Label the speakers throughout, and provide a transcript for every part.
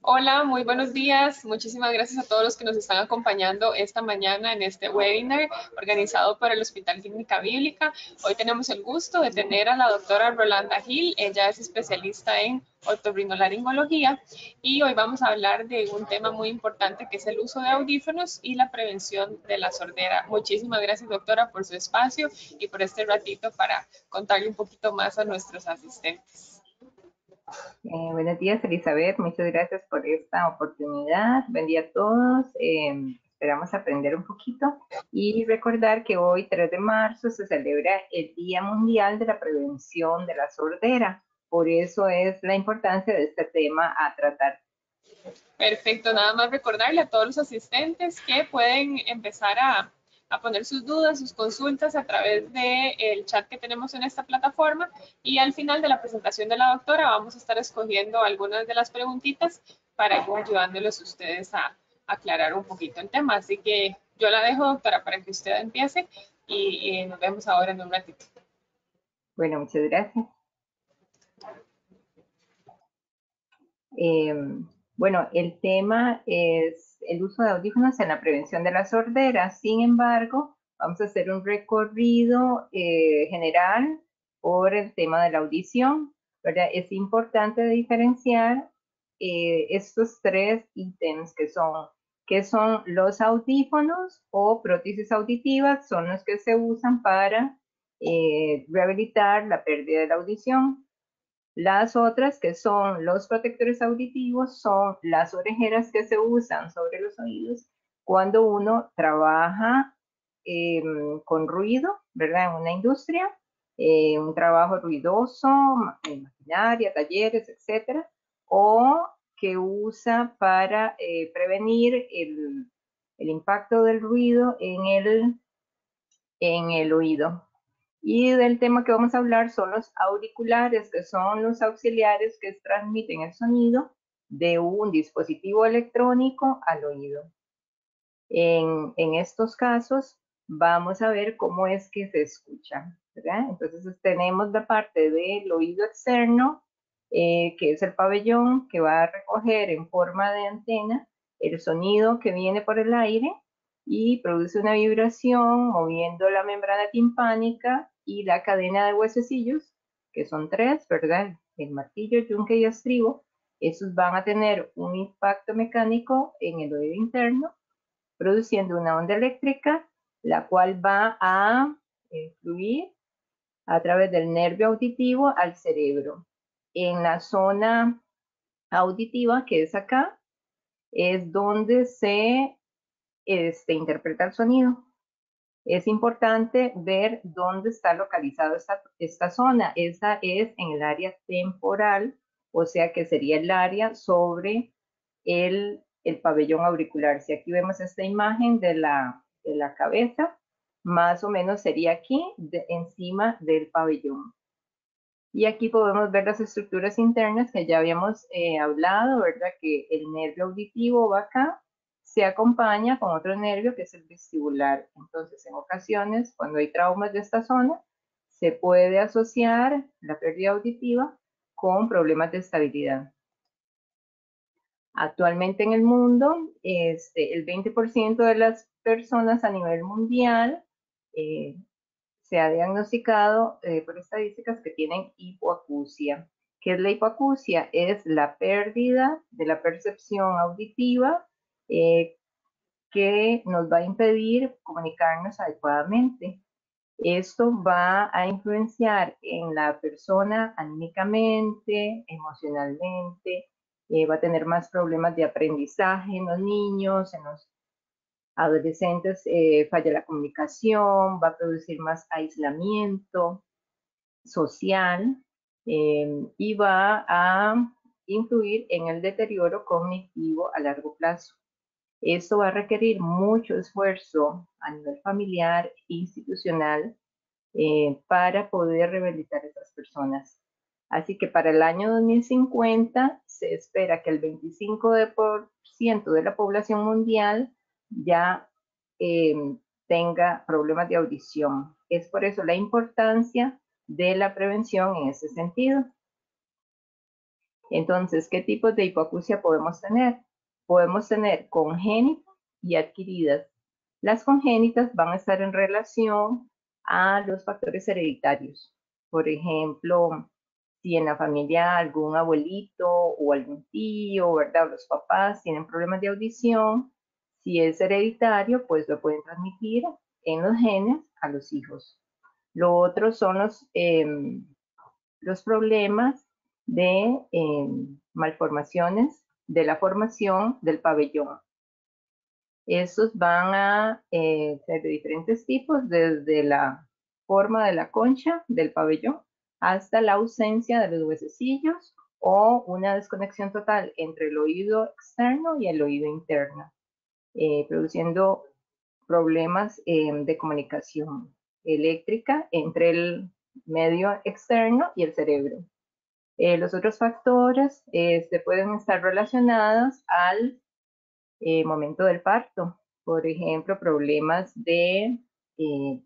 Speaker 1: Hola, muy buenos días. Muchísimas gracias a todos los que nos están acompañando esta mañana en este webinar organizado por el Hospital Clínica Bíblica. Hoy tenemos el gusto de tener a la doctora Rolanda Gil. Ella es especialista en otorrinolaringología y hoy vamos a hablar de un tema muy importante que es el uso de audífonos y la prevención de la sordera. Muchísimas gracias, doctora, por su espacio y por este ratito para contarle un poquito más a nuestros asistentes.
Speaker 2: Buenos días, Elizabeth. Muchas gracias por esta oportunidad. Buen día a todos. Esperamos aprender un poquito y recordar que hoy, 3 de marzo, se celebra el Día Mundial de la Prevención de la Sordera. Por eso es la importancia de este tema a tratar.
Speaker 1: Perfecto, nada más recordarle a todos los asistentes que pueden empezar a poner sus dudas, sus consultas a través del chat que tenemos en esta plataforma y al final de la presentación de la doctora vamos a estar escogiendo algunas de las preguntitas para ir ayudándoles ustedes a aclarar un poquito el tema. Así que yo la dejo, doctora, para que usted empiece y nos vemos ahora en un ratito.
Speaker 2: Bueno, muchas gracias. Eh, bueno, el tema es el uso de audífonos en la prevención de la sordera. Sin embargo, vamos a hacer un recorrido general por el tema de la audición, ¿verdad? Es importante diferenciar estos tres ítems que son los audífonos o prótesis auditivas, son los que se usan para rehabilitar la pérdida de la audición. Las otras, que son los protectores auditivos, son las orejeras que se usan sobre los oídos cuando uno trabaja con ruido, ¿verdad? En una industria, un trabajo ruidoso, en maquinaria, talleres, etcétera, o que usa para prevenir el impacto del ruido en el oído. Y del tema que vamos a hablar son los auriculares, que son los auxiliares que transmiten el sonido de un dispositivo electrónico al oído. En estos casos vamos a ver cómo es que se escucha, ¿verdad? Entonces tenemos la parte del oído externo, que es el pabellón, que va a recoger en forma de antena el sonido que viene por el aire y produce una vibración moviendo la membrana timpánica y la cadena de huesecillos, que son tres, ¿verdad? El martillo, el yunque y el estribo. Esos van a tener un impacto mecánico en el oído interno produciendo una onda eléctrica, la cual va a fluir a través del nervio auditivo al cerebro. En la zona auditiva, que es acá, es donde se interpreta el sonido. Es importante ver dónde está localizada esta zona. Esa es en el área temporal, o sea que sería el área sobre el pabellón auricular. Si aquí vemos esta imagen de la cabeza, más o menos sería aquí, encima del pabellón. Y aquí podemos ver las estructuras internas que ya habíamos hablado, ¿verdad? Que el nervio auditivo va acá, se acompaña con otro nervio que es el vestibular. Entonces, en ocasiones, cuando hay traumas de esta zona, se puede asociar la pérdida auditiva con problemas de estabilidad. Actualmente en el mundo, el 20% de las personas a nivel mundial eh, se ha diagnosticado por estadísticas que tienen hipoacusia. ¿Qué es la hipoacusia? Es la pérdida de la percepción auditiva que nos va a impedir comunicarnos adecuadamente. Esto va a influenciar en la persona anímicamente, emocionalmente, va a tener más problemas de aprendizaje en los niños, en los adolescentes falla la comunicación, va a producir más aislamiento social y va a influir en el deterioro cognitivo a largo plazo. Esto va a requerir mucho esfuerzo a nivel familiar, institucional, para poder rehabilitar a esas personas. Así que para el año 2050 se espera que el 25% de la población mundial ya eh, tenga problemas de audición. Es por eso la importancia de la prevención en ese sentido. Entonces, ¿qué tipos de hipoacusia podemos tener? Podemos tener congénitas y adquiridas. Las congénitas van a estar en relación a los factores hereditarios. Por ejemplo, si en la familia algún abuelito o algún tío, ¿verdad? Los papás tienen problemas de audición, si es hereditario, pues lo pueden transmitir en los genes a los hijos. Lo otro son los problemas de malformaciones de la formación del pabellón. Estos van a ser de diferentes tipos, desde la forma de la concha del pabellón hasta la ausencia de los huesecillos o una desconexión total entre el oído externo y el oído interno, produciendo problemas de comunicación eléctrica entre el medio externo y el cerebro. Los otros factores se pueden estar relacionados al momento del parto. Por ejemplo, problemas de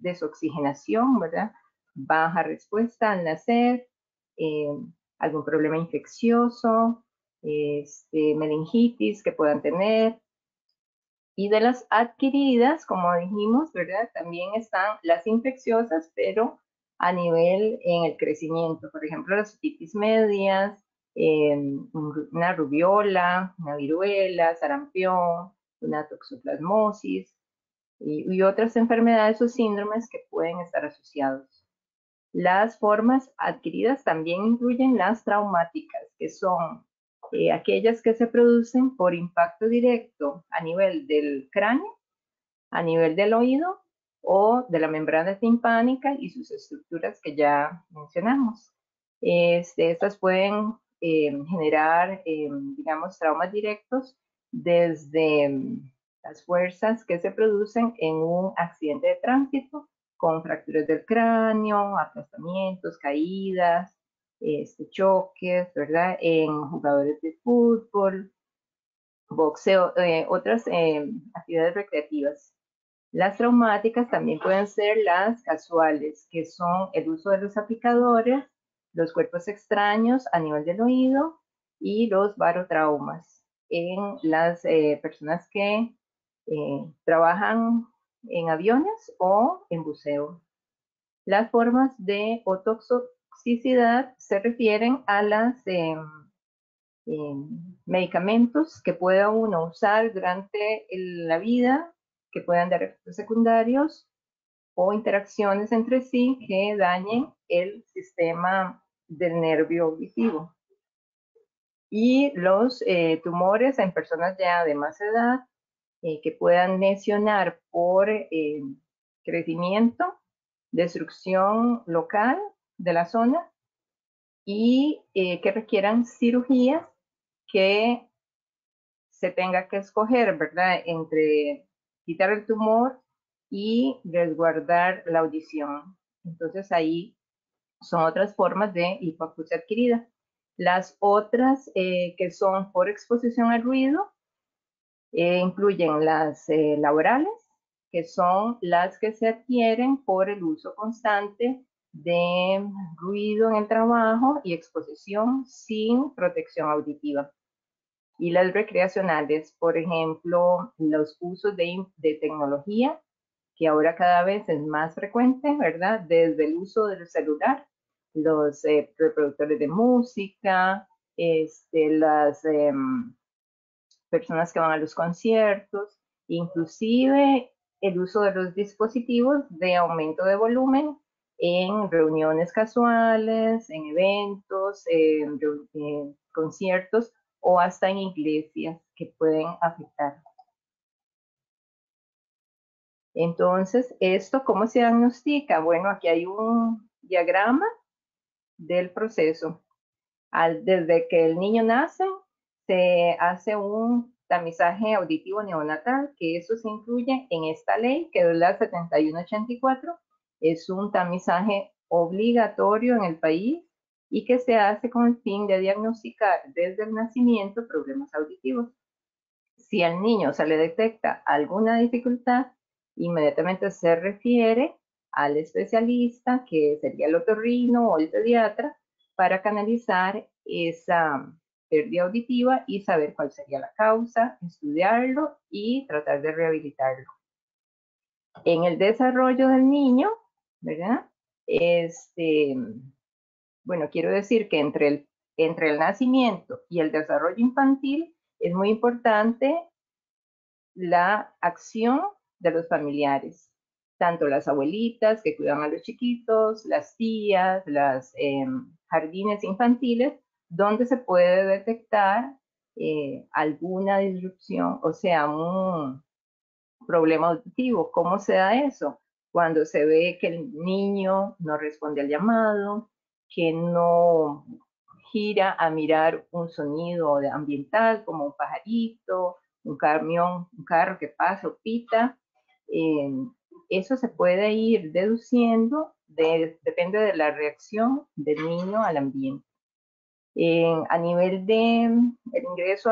Speaker 2: desoxigenación, ¿verdad? Baja respuesta al nacer, eh, algún problema infeccioso, meningitis que puedan tener. Y de las adquiridas, como dijimos, ¿verdad? También están las infecciosas, pero a nivel en el crecimiento. Por ejemplo, las otitis medias, una rubiola, una viruela, sarampión, una toxoplasmosis y otras enfermedades o síndromes que pueden estar asociados. Las formas adquiridas también incluyen las traumáticas, que son aquellas que se producen por impacto directo a nivel del cráneo, a nivel del oído o de la membrana timpánica y sus estructuras que ya mencionamos. Estas pueden generar, digamos, traumas directos desde las fuerzas que se producen en un accidente de tránsito, con fracturas del cráneo, aplastamientos, caídas, choques, ¿verdad? En jugadores de fútbol, boxeo, otras actividades recreativas. Las traumáticas también pueden ser las casuales, que son el uso de los aplicadores, los cuerpos extraños a nivel del oído y los barotraumas en las personas que trabajan en aviones o en buceo. Las formas de otoxicidad se refieren a las medicamentos que pueda uno usar durante la vida, que puedan dar efectos secundarios o interacciones entre sí que dañen el sistema del nervio auditivo. Y los tumores en personas ya de más edad que puedan lesionar por crecimiento, destrucción local de la zona y que requieran cirugías que se tenga que escoger, ¿verdad? Entre quitar el tumor y resguardar la audición. Entonces ahí son otras formas de hipoacusia adquirida. Las otras que son por exposición al ruido incluyen las laborales, que son las que se adquieren por el uso constante de ruido en el trabajo y exposición sin protección auditiva. Y las recreacionales, por ejemplo, los usos de tecnología, que ahora cada vez es más frecuente, ¿verdad? Desde el uso del celular, los reproductores de música, las personas que van a los conciertos, inclusive el uso de los dispositivos de aumento de volumen en reuniones casuales, en eventos, en conciertos o hasta en iglesias que pueden afectar. Entonces, ¿esto cómo se diagnostica? Bueno, aquí hay un diagrama del proceso. Desde que el niño nace, se hace un tamizaje auditivo neonatal, que eso se incluye en esta ley, que es la 7184. Es un tamizaje obligatorio en el país y que se hace con el fin de diagnosticar desde el nacimiento problemas auditivos. Si al niño se le detecta alguna dificultad, inmediatamente se refiere al especialista, que sería el otorrino o el pediatra, para canalizar pérdida auditiva y saber cuál sería la causa, estudiarlo y tratar de rehabilitarlo. En el desarrollo del niño, ¿verdad? Bueno, quiero decir que entre el nacimiento y el desarrollo infantil es muy importante la acción de los familiares, tanto las abuelitas que cuidan a los chiquitos, las tías, las jardines infantiles, donde se puede detectar alguna disrupción, o sea, un problema auditivo. ¿Cómo se da eso? Cuando se ve que el niño no responde al llamado, que no gira a mirar un sonido ambiental como un pajarito, un camión, un carro que pasa o pita. Eso se puede ir deduciendo, depende de la reacción del niño al ambiente. A nivel de el ingreso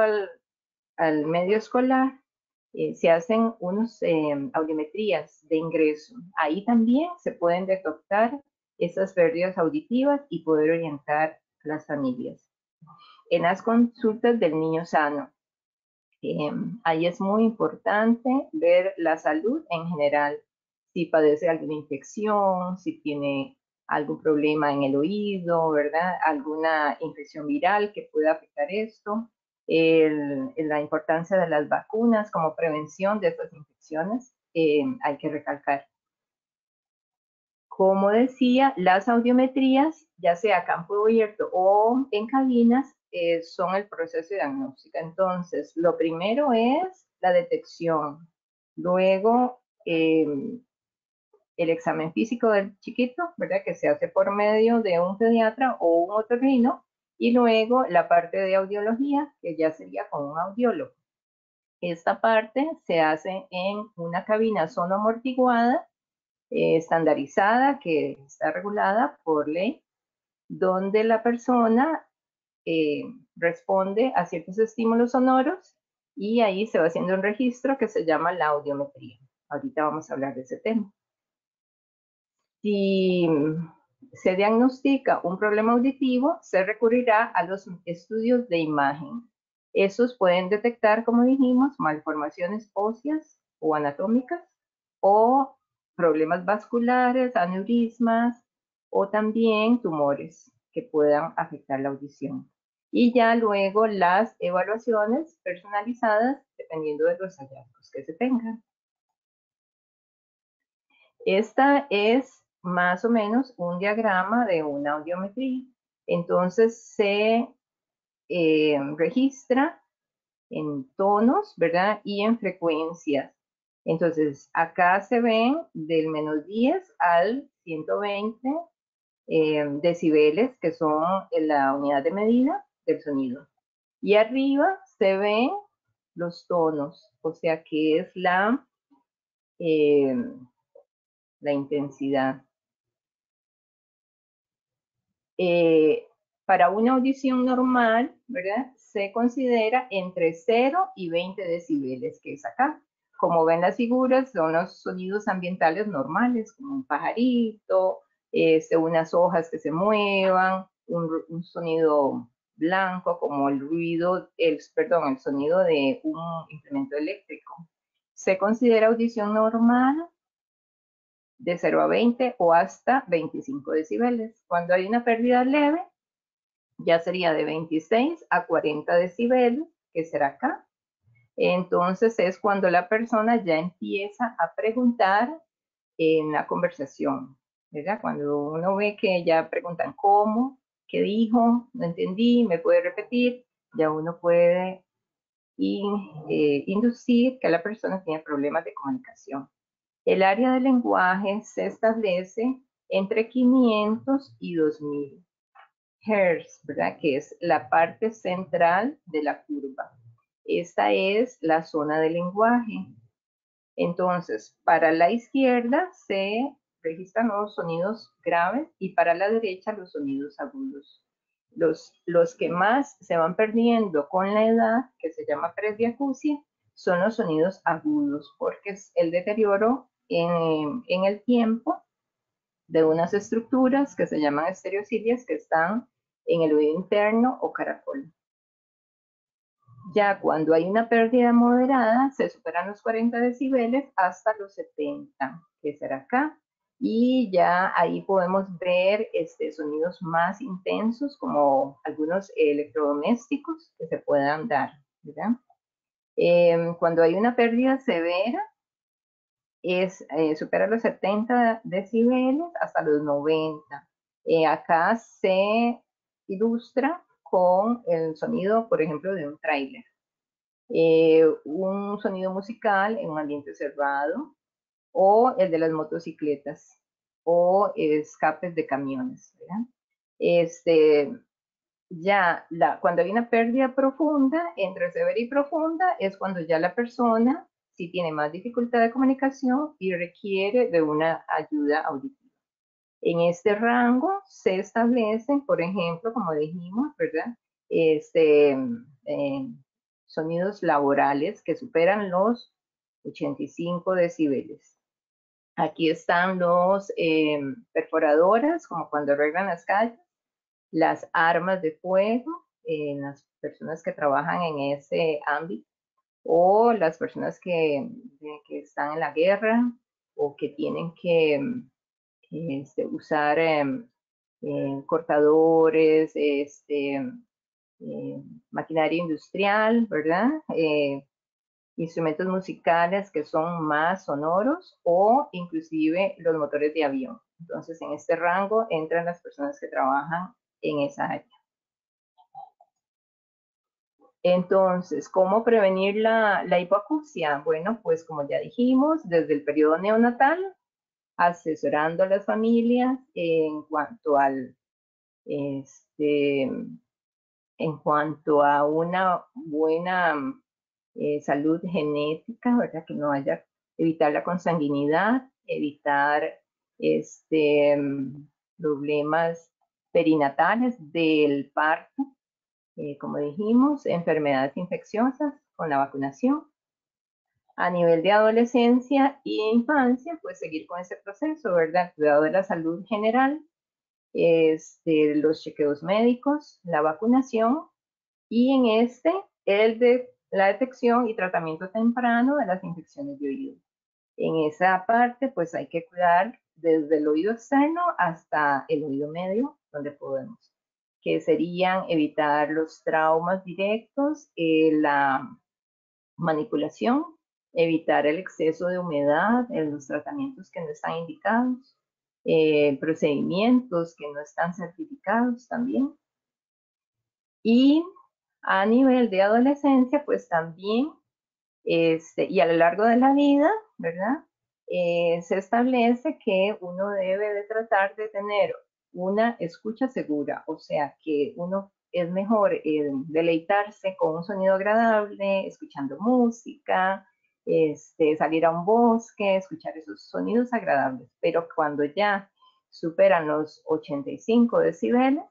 Speaker 2: al medio escolar, se hacen unos audiometrías de ingreso. Ahí también se pueden detectar esas pérdidas auditivas y poder orientar a las familias. En las consultas del niño sano, ahí es muy importante ver la salud en general, si padece alguna infección, si tiene algún problema en el oído, ¿verdad? Alguna infección viral que pueda afectar esto, la importancia de las vacunas como prevención de estas infecciones, hay que recalcar. Como decía, las audiometrías, ya sea a campo abierto o en cabinas, son el proceso diagnóstico. Entonces, lo primero es la detección. Luego, el examen físico del chiquito, ¿verdad? Que se hace por medio de un pediatra o un otorrino. Y luego la parte de audiología, que ya sería con un audiólogo. Esta parte se hace en una cabina sonoamortiguada estandarizada que está regulada por ley, donde la persona responde a ciertos estímulos sonoros y ahí se va haciendo un registro que se llama la audiometría. Ahorita vamos a hablar de ese tema. Si se diagnostica un problema auditivo, se recurrirá a los estudios de imagen. Esos pueden detectar, como dijimos, malformaciones óseas o anatómicas o problemas vasculares, aneurismas o también tumores que puedan afectar la audición. Y ya luego las evaluaciones personalizadas dependiendo de los hallazgos que se tengan. Esta es más o menos un diagrama de una audiometría. Entonces se registra en tonos, ¿verdad? Y en frecuencias. Entonces, acá se ven del -10 al 120 decibeles, que son la unidad de medida del sonido. Y arriba se ven los tonos, o sea que es la intensidad. Para una audición normal, ¿verdad? Se considera entre 0 y 20 decibeles, que es acá. Como ven las figuras, son los sonidos ambientales normales, como un pajarito, unas hojas que se muevan, un sonido blanco, como el ruido, el sonido de un implemento eléctrico. Se considera audición normal de 0 a 20 o hasta 25 decibeles. Cuando hay una pérdida leve, ya sería de 26 a 40 decibeles, que será acá. Entonces es cuando la persona ya empieza a preguntar en la conversación, ¿verdad? Cuando uno ve que ya preguntan cómo, qué dijo, no entendí, me puede repetir, ya uno puede inducir que la persona tiene problemas de comunicación. El área del lenguaje se establece entre 500 y 2000 Hz, ¿verdad? Que es la parte central de la curva. Esta es la zona del lenguaje. Entonces, para la izquierda se registran los sonidos graves y para la derecha los sonidos agudos. Los que más se van perdiendo con la edad, que se llama presbiacusia, son los sonidos agudos, porque es el deterioro en el tiempo de unas estructuras que se llaman estereocilias que están en el oído interno o caracol. Ya cuando hay una pérdida moderada, se superan los 40 decibeles hasta los 70, que será acá. Y ya ahí podemos ver sonidos más intensos, como algunos electrodomésticos que se puedan dar, ¿verdad? Cuando hay una pérdida severa, supera los 70 decibeles hasta los 90. Acá se ilustra con el sonido, por ejemplo, de un tráiler. Un sonido musical en un ambiente cerrado, o el de las motocicletas, o escapes de camiones, ¿verdad? Cuando hay una pérdida profunda, entre severa y profunda, es cuando ya la persona sí tiene más dificultad de comunicación y requiere de una ayuda auditiva. En este rango se establecen, por ejemplo, como dijimos, ¿verdad? Eh, Sonidos laborales que superan los 85 decibeles. Aquí están los perforadoras, como cuando arreglan las calles, las armas de fuego, las personas que trabajan en ese ámbito, o las personas que están en la guerra o que tienen que usar cortadores, maquinaria industrial, ¿verdad? Instrumentos musicales que son más sonoros, o inclusive los motores de avión. Entonces, en este rango entran las personas que trabajan en esa área. Entonces, ¿cómo prevenir la hipoacusia? Bueno, pues como ya dijimos, desde el periodo neonatal, asesorando a las familias este, en cuanto a una buena salud genética, ¿verdad? Que no haya, evitar la consanguinidad, evitar problemas perinatales del parto, como dijimos, enfermedades infecciosas con la vacunación. A nivel de adolescencia y infancia, pues seguir con ese proceso, ¿verdad? Cuidado de la salud general, los chequeos médicos, la vacunación, y en el de la detección y tratamiento temprano de las infecciones de oído. En esa parte, pues hay que cuidar desde el oído externo hasta el oído medio, donde podemos, que serían evitar los traumas directos, la manipulación, evitar el exceso de humedad en los tratamientos que no están indicados, procedimientos que no están certificados también. Y a nivel de adolescencia, pues también, y a lo largo de la vida, ¿verdad? Se establece que uno debe de tratar de tener una escucha segura, o sea, que uno es mejor deleitarse con un sonido agradable, escuchando música, salir a un bosque, escuchar esos sonidos agradables, pero cuando ya superan los 85 decibeles,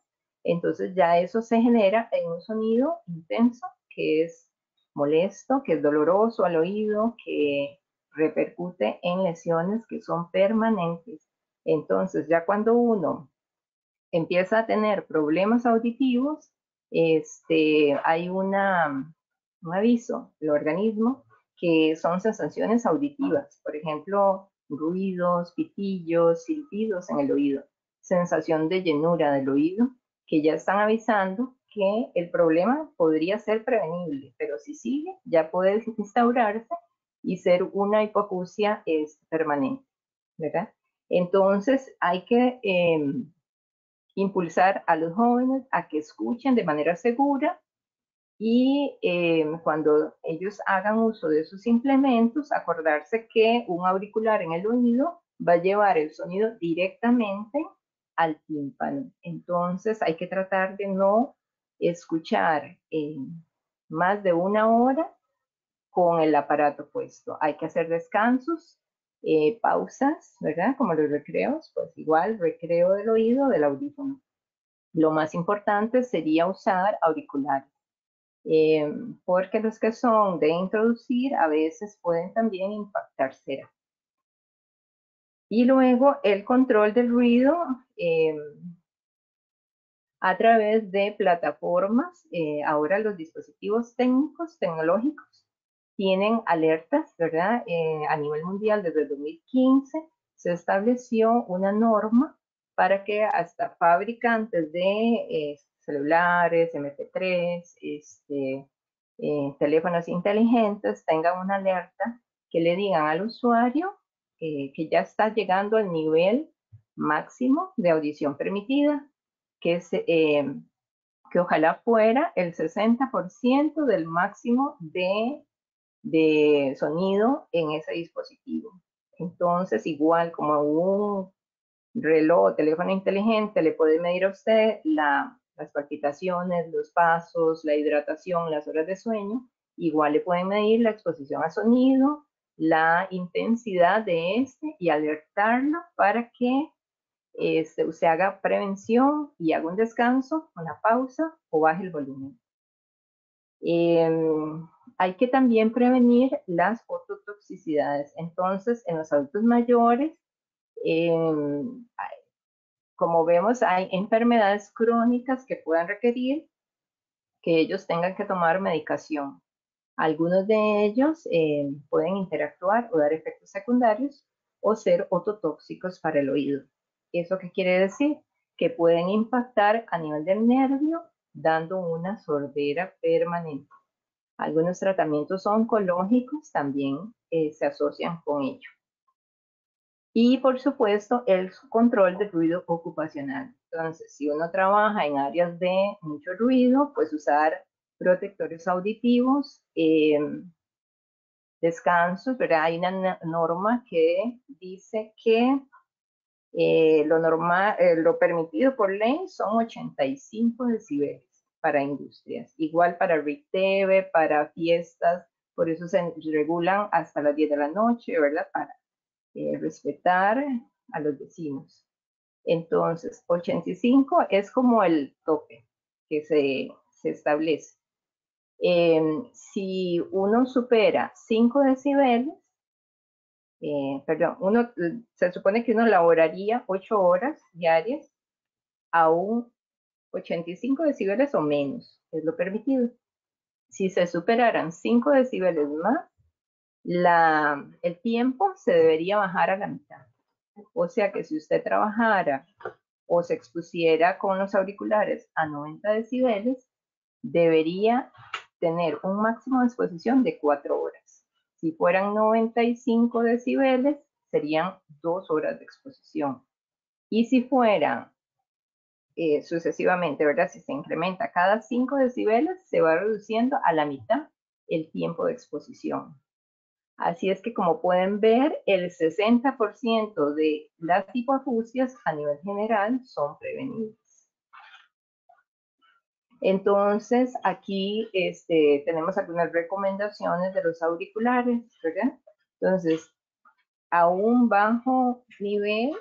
Speaker 2: entonces ya eso se genera en un sonido intenso que es molesto, que es doloroso al oído, que repercute en lesiones que son permanentes. Entonces, ya cuando uno empieza a tener problemas auditivos, hay un aviso del organismo que son sensaciones auditivas, por ejemplo, ruidos, pitillos, silbidos en el oído, sensación de llenura del oído, que ya están avisando que el problema podría ser prevenible, pero si sigue, ya puede instaurarse y ser una hipoacusia permanente, ¿verdad? Entonces, hay que impulsar a los jóvenes a que escuchen de manera segura, y cuando ellos hagan uso de sus implementos, acordarse que un auricular en el oído va a llevar el sonido directamente al tímpano. Entonces hay que tratar de no escuchar más de una hora con el aparato puesto. Hay que hacer descansos, pausas, ¿verdad? Como los recreos, pues igual recreo del oído, del audífono. Lo más importante sería usar auriculares, porque los que son de introducir a veces pueden también impactar cera. Y luego el control del ruido, a través de plataformas. Ahora los dispositivos tecnológicos, tienen alertas, ¿verdad? A nivel mundial, desde 2015, se estableció una norma para que hasta fabricantes de celulares, MP3, teléfonos inteligentes, tengan una alerta que le digan al usuario que ya está llegando al nivel máximo de audición permitida, que ojalá fuera el 60% del máximo de sonido en ese dispositivo. Entonces, igual como un reloj o teléfono inteligente le puede medir a usted las palpitaciones, los pasos, la hidratación, las horas de sueño, igual le pueden medir la exposición a sonido, la intensidad de este y alertarlo para que usted haga prevención y haga un descanso, una pausa o baje el volumen. Hay que también prevenir las ototoxicidades. Entonces, en los adultos mayores, como vemos, hay enfermedades crónicas que puedan requerir que ellos tengan que tomar medicación. Algunos de ellos pueden interactuar o dar efectos secundarios o ser ototóxicos para el oído. ¿Eso qué quiere decir? Que pueden impactar a nivel del nervio, dando una sordera permanente. Algunos tratamientos oncológicos también se asocian con ello. Y por supuesto, el control de ruido ocupacional. Entonces, si uno trabaja en áreas de mucho ruido, pues usar protectores auditivos, descansos, ¿verdad? Hay una norma que dice que lo permitido por ley son 85 decibeles para industrias. Igual para RIC-TV, para fiestas, por eso se regulan hasta las 10 de la noche, ¿verdad? Para respetar a los vecinos. Entonces, 85 es como el tope que se establece. Si uno supera 5 decibeles, se supone que uno laboraría 8 horas diarias a un 85 decibeles o menos, es lo permitido. Si se superaran 5 decibeles más, el tiempo se debería bajar a la mitad. O sea que si usted trabajara o se expusiera con los auriculares a 90 decibeles, debería tener un máximo de exposición de 4 horas. Si fueran 95 decibeles, serían 2 horas de exposición. Y si fueran sucesivamente, ¿verdad? Si se incrementa cada 5 decibeles, se va reduciendo a la mitad el tiempo de exposición. Así es que, como pueden ver, el 60% de las hipoacusias a nivel general son prevenibles. Entonces, aquí tenemos algunas recomendaciones de los auriculares, ¿verdad? Entonces, a un bajo nivel,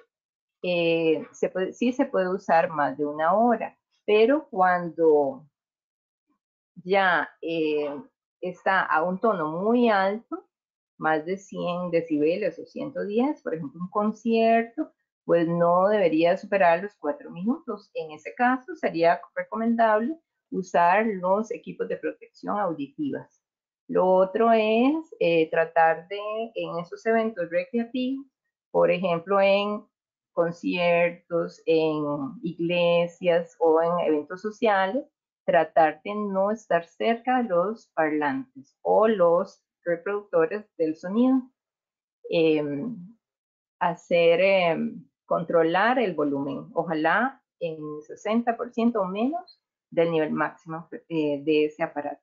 Speaker 2: sí se puede usar más de 1 hora, pero cuando ya está a un tono muy alto, más de 100 decibeles o 110, por ejemplo, un concierto, pues no debería superar los 4 minutos. En ese caso, sería recomendable usar los equipos de protección auditivas. Lo otro es tratar de, en esos eventos recreativos, por ejemplo, en conciertos, en iglesias o en eventos sociales, tratar de no estar cerca de los parlantes o los reproductores del sonido. Controlar el volumen, ojalá en 60% o menos del nivel máximo de ese aparato.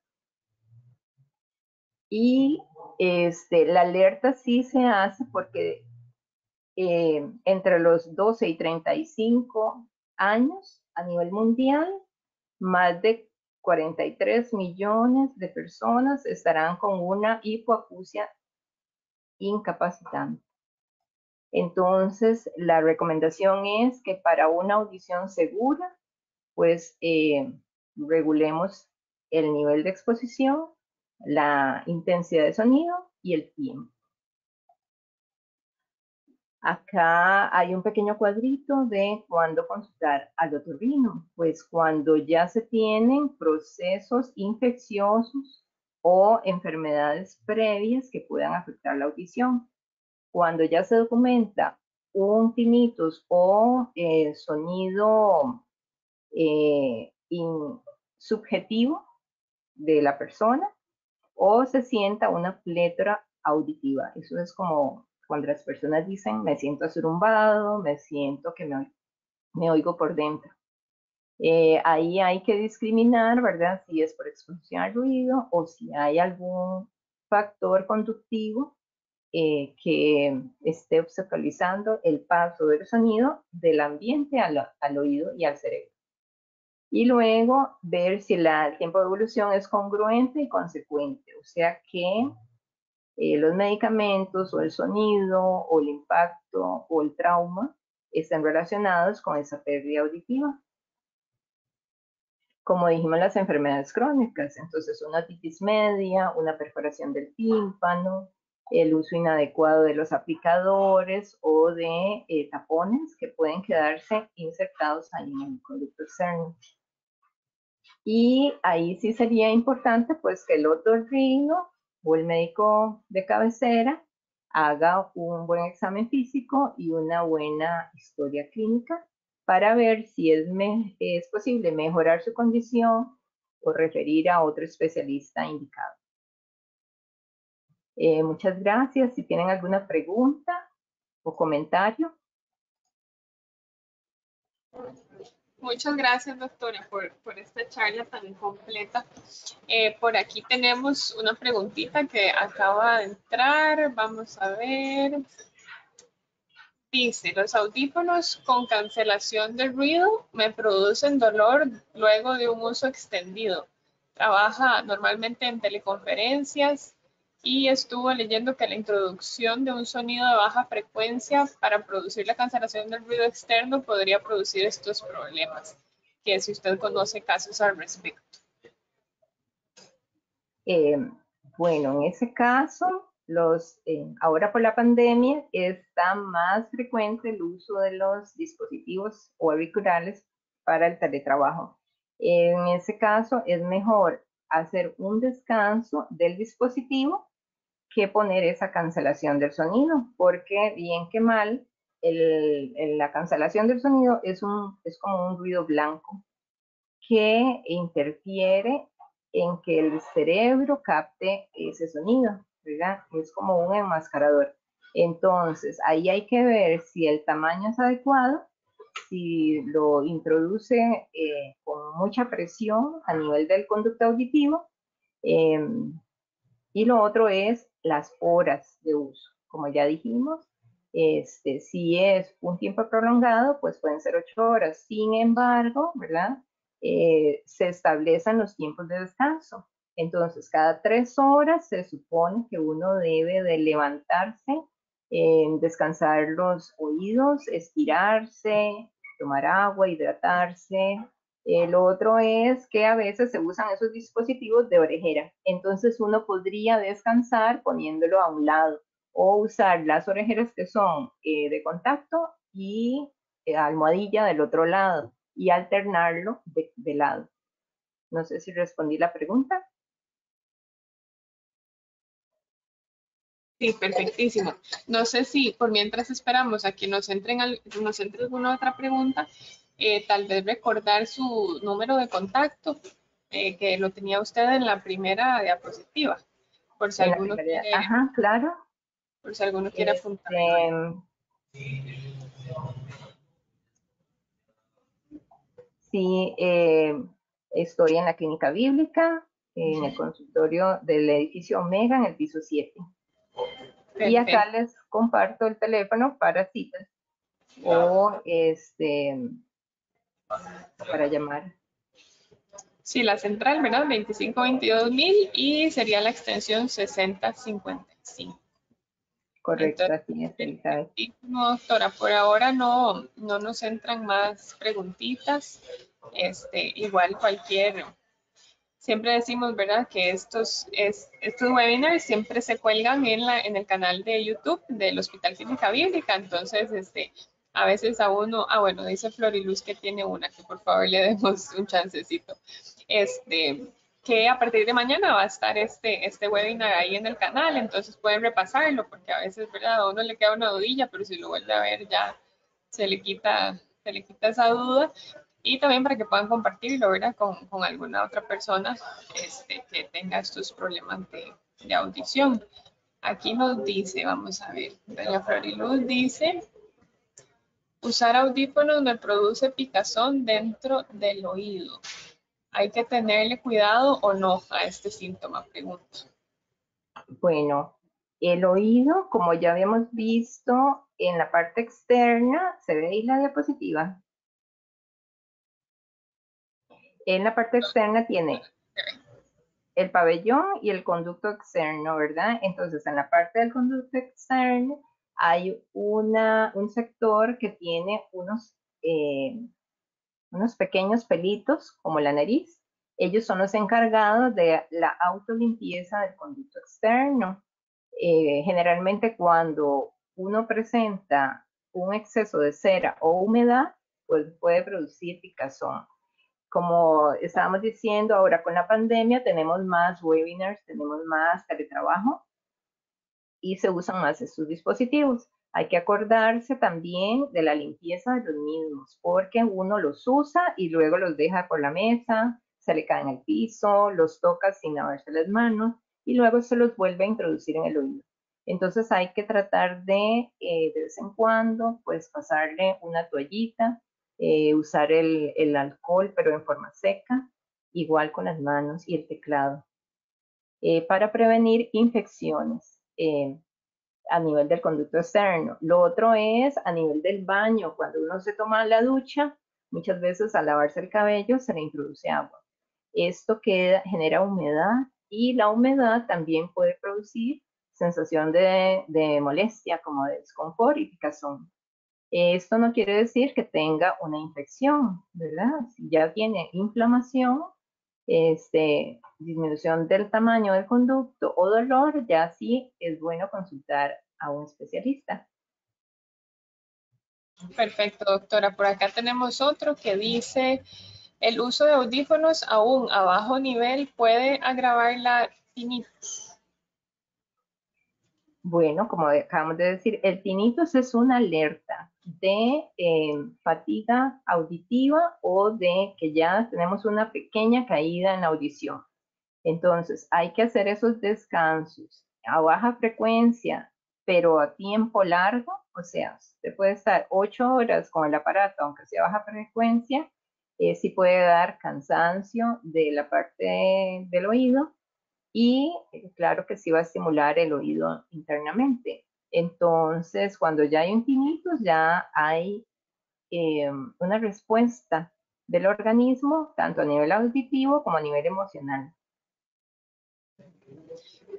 Speaker 2: Y la alerta sí se hace porque entre los 12 y 35 años a nivel mundial, más de 43 millones de personas estarán con una hipoacusia incapacitante. Entonces, la recomendación es que para una audición segura, pues regulemos el nivel de exposición, la intensidad de sonido y el tiempo. Acá hay un pequeño cuadrito de cuándo consultar al otorrino. Pues cuando ya se tienen procesos infecciosos o enfermedades previas que puedan afectar la audición. Cuando ya se documenta un tinnitus o sonido subjetivo de la persona, o se sienta una plétora auditiva. Eso es como cuando las personas dicen, me siento asurumbado, me siento que me oigo por dentro. Ahí hay que discriminar, ¿verdad? Si es por exposición al ruido o si hay algún factor conductivo que esté obstaculizando el paso del sonido del ambiente al oído y al cerebro. Y luego ver si el tiempo de evolución es congruente y consecuente, o sea que los medicamentos o el sonido o el impacto o el trauma estén relacionados con esa pérdida auditiva. Como dijimos, las enfermedades crónicas, entonces una otitis media, una perforación del tímpano, el uso inadecuado de los aplicadores o de tapones que pueden quedarse insertados ahí en el conducto externo. Y ahí sí sería importante pues que el otorrino o el médico de cabecera haga un buen examen físico y una buena historia clínica para ver si es posible mejorar su condición o referir a otro especialista indicado. Muchas gracias. Si tienen alguna pregunta o comentario.
Speaker 1: Muchas gracias, doctora, por esta charla tan completa. Por aquí tenemos una preguntita que acaba de entrar. Vamos a ver. Dice, los audífonos con cancelación de ruido me producen dolor luego de un uso extendido. Trabaja normalmente en teleconferencias y estuvo leyendo que la introducción de un sonido de baja frecuencia para producir la cancelación del ruido externo podría producir estos problemas. Que si usted conoce casos al respecto.
Speaker 2: Bueno, en ese caso, ahora por la pandemia está más frecuente el uso de los dispositivos o auriculares para el teletrabajo. En ese caso es mejor hacer un descanso del dispositivo que poner esa cancelación del sonido, porque bien que mal, la cancelación del sonido es como un ruido blanco que interfiere en que el cerebro capte ese sonido, ¿verdad? Es como un enmascarador. Entonces, ahí hay que ver si el tamaño es adecuado, si lo introduce con mucha presión a nivel del conducto auditivo, y lo otro es las horas de uso. Como ya dijimos, si es un tiempo prolongado, pues pueden ser 8 horas. Sin embargo, ¿verdad? Se establecen los tiempos de descanso. Entonces, cada 3 horas se supone que uno debe de levantarse, descansar los oídos, estirarse, tomar agua, hidratarse. Lo otro es que a veces se usan esos dispositivos de orejera. Entonces uno podría descansar poniéndolo a un lado o usar las orejeras que son de contacto y almohadilla del otro lado y alternarlo de lado. No sé si respondí la pregunta.
Speaker 1: Sí, perfectísimo. No sé si por mientras esperamos a que nos entre alguna otra pregunta, tal vez recordar su número de contacto, que lo tenía usted en la primera diapositiva, por si
Speaker 2: En la
Speaker 1: alguno
Speaker 2: primera,
Speaker 1: quiere,
Speaker 2: ajá, claro.
Speaker 1: por si alguno quiere apuntar.
Speaker 2: Sí, estoy en la clínica bíblica, en el consultorio del edificio Omega, en el piso 7. Y acá les comparto el teléfono para citas o para llamar.
Speaker 1: Sí, la central, ¿verdad? 2522.000 y sería la extensión 6055.
Speaker 2: Correcto,
Speaker 1: Entonces,
Speaker 2: así es, Elizabeth.
Speaker 1: doctora, por ahora no nos entran más preguntitas. Igual siempre decimos, ¿verdad? Que estos webinars siempre se cuelgan en el canal de YouTube del Hospital Clínica Bíblica. Entonces, a veces a uno, bueno, dice Floriluz que tiene una, que por favor le demos un chancecito. Que a partir de mañana va a estar este webinar ahí en el canal, entonces pueden repasarlo, porque a veces, ¿verdad? A uno le queda una dudilla, pero si lo vuelve a ver ya se le quita esa duda. Y también para que puedan compartirlo, ¿verdad? Con alguna otra persona que tenga estos problemas de audición. Aquí nos dice, vamos a ver, doña Floriluz dice, usar audífonos me produce picazón dentro del oído. ¿Hay que tenerle cuidado o no a este síntoma? Pregunto.
Speaker 2: Bueno, el oído, como ya habíamos visto en la parte externa, se ve ahí la diapositiva. En la parte externa tiene el pabellón y el conducto externo, ¿verdad? Entonces, en la parte del conducto externo hay un sector que tiene unos pequeños pelitos, como la nariz. Ellos son los encargados de la autolimpieza del conducto externo. Generalmente cuando uno presenta un exceso de cera o humedad, pues puede producir picazón. Como estábamos diciendo, ahora con la pandemia tenemos más webinars, tenemos más teletrabajo y se usan más estos dispositivos. Hay que acordarse también de la limpieza de los mismos, porque uno los usa y luego los deja por la mesa, se le caen al piso, los toca sin lavarse las manos y luego se los vuelve a introducir en el oído. Entonces hay que tratar de vez en cuando, pues pasarle una toallita, usar el alcohol, pero en forma seca, igual con las manos y el teclado, para prevenir infecciones a nivel del conducto externo. Lo otro es a nivel del baño. Cuando uno se toma la ducha, muchas veces al lavarse el cabello se le introduce agua. Esto genera humedad y la humedad también puede producir sensación de molestia, como de desconfort y picazón. Esto no quiere decir que tenga una infección, ¿verdad? Si ya tiene inflamación, disminución del tamaño del conducto o dolor, ya sí es bueno consultar a un especialista.
Speaker 1: Perfecto, doctora. Por acá tenemos otro que dice, el uso de audífonos aún a bajo nivel puede agravar la tinnitus.
Speaker 2: Bueno, como acabamos de decir, el tinnitus es una alerta de fatiga auditiva o de que ya tenemos una pequeña caída en la audición. Entonces, hay que hacer esos descansos a baja frecuencia, pero a tiempo largo. O sea, usted puede estar 8 horas con el aparato, aunque sea a baja frecuencia, sí puede dar cansancio de la parte del oído y claro que sí va a estimular el oído internamente. Entonces, cuando ya hay un tinnitus, ya hay una respuesta del organismo, tanto a nivel auditivo como a nivel emocional.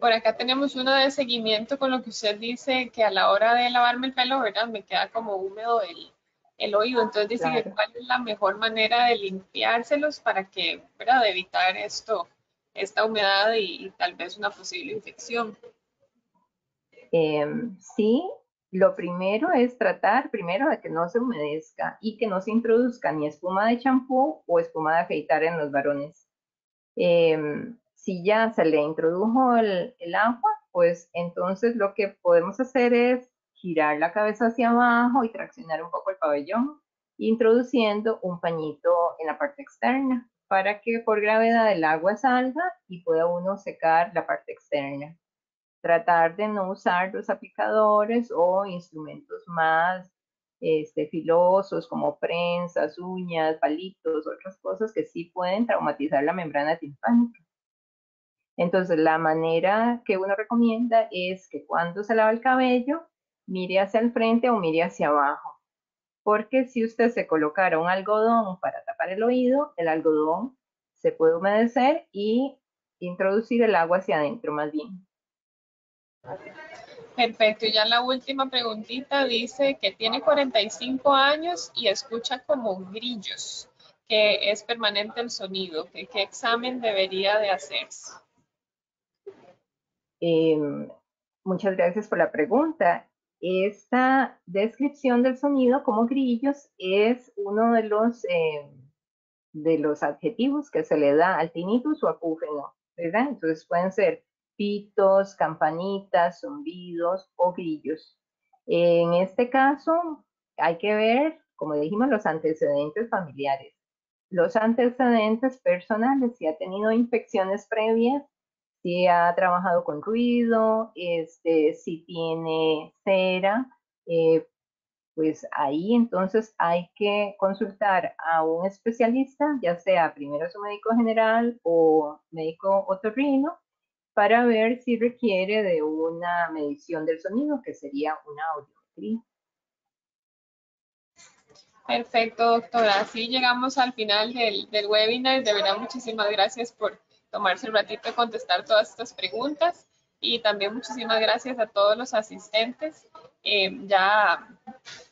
Speaker 1: Por acá tenemos uno de seguimiento con lo que usted dice que a la hora de lavarme el pelo, ¿verdad? Me queda como húmedo el oído. Entonces dice que
Speaker 2: Claro.
Speaker 1: cuál es la mejor manera de limpiárselos para que, ¿verdad? De evitar esta humedad y tal vez una posible infección.
Speaker 2: Sí, lo primero es tratar primero de que no se humedezca y que no se introduzca ni espuma de champú o espuma de afeitar en los varones. Si ya se le introdujo el agua, pues entonces lo que podemos hacer es girar la cabeza hacia abajo y traccionar un poco el pabellón, introduciendo un pañito en la parte externa para que por gravedad el agua salga y pueda uno secar la parte externa. Tratar de no usar los aplicadores o instrumentos más filosos como prensas, uñas, palitos, otras cosas que sí pueden traumatizar la membrana timpánica. Entonces, la manera que uno recomienda es que cuando se lava el cabello, mire hacia el frente o mire hacia abajo. Porque si usted se colocara un algodón para tapar el oído, el algodón se puede humedecer y introducir el agua hacia adentro más bien.
Speaker 1: Perfecto. Y ya la última preguntita dice que tiene 45 años y escucha como grillos. que es permanente el sonido? ¿Qué examen debería de hacerse?
Speaker 2: Muchas gracias por la pregunta. Esta descripción del sonido como grillos es uno de los adjetivos que se le da al tinnitus o acúfeno, ¿verdad? Entonces pueden ser pitos, campanitas, zumbidos o grillos. En este caso hay que ver, como dijimos, los antecedentes familiares. Los antecedentes personales, si ha tenido infecciones previas, si ha trabajado con ruido, si tiene cera, pues ahí entonces hay que consultar a un especialista, ya sea primero su médico general o médico otorrino, para ver si requiere de una medición del sonido, que sería una audiometría.
Speaker 1: Perfecto, doctora. Así llegamos al final del webinar. De verdad, muchísimas gracias por tomarse el ratito de contestar todas estas preguntas y también muchísimas gracias a todos los asistentes. Ya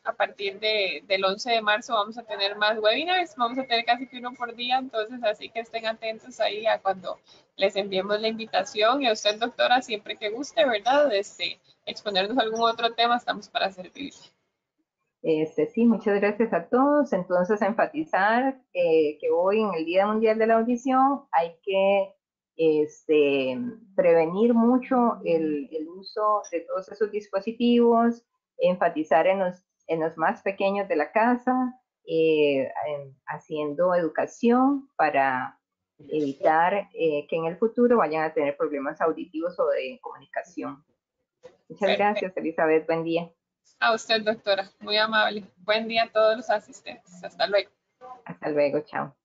Speaker 1: a partir del 11 de marzo vamos a tener más webinars, vamos a tener casi que uno por día, entonces así que estén atentos ahí a cuando les enviemos la invitación y a usted, doctora, siempre que guste, ¿verdad? Exponernos algún otro tema, estamos para servirle.
Speaker 2: Sí, muchas gracias a todos. Entonces, enfatizar que hoy en el Día Mundial de la Audición hay que prevenir mucho el uso de todos esos dispositivos, enfatizar en los más pequeños de la casa, haciendo educación para evitar que en el futuro vayan a tener problemas auditivos o de comunicación. Muchas
Speaker 1: Perfecto.
Speaker 2: gracias, Elizabeth. Buen día.
Speaker 1: A usted, doctora, muy amable. Buen día a todos los asistentes. Hasta luego.
Speaker 2: Hasta luego. Chao.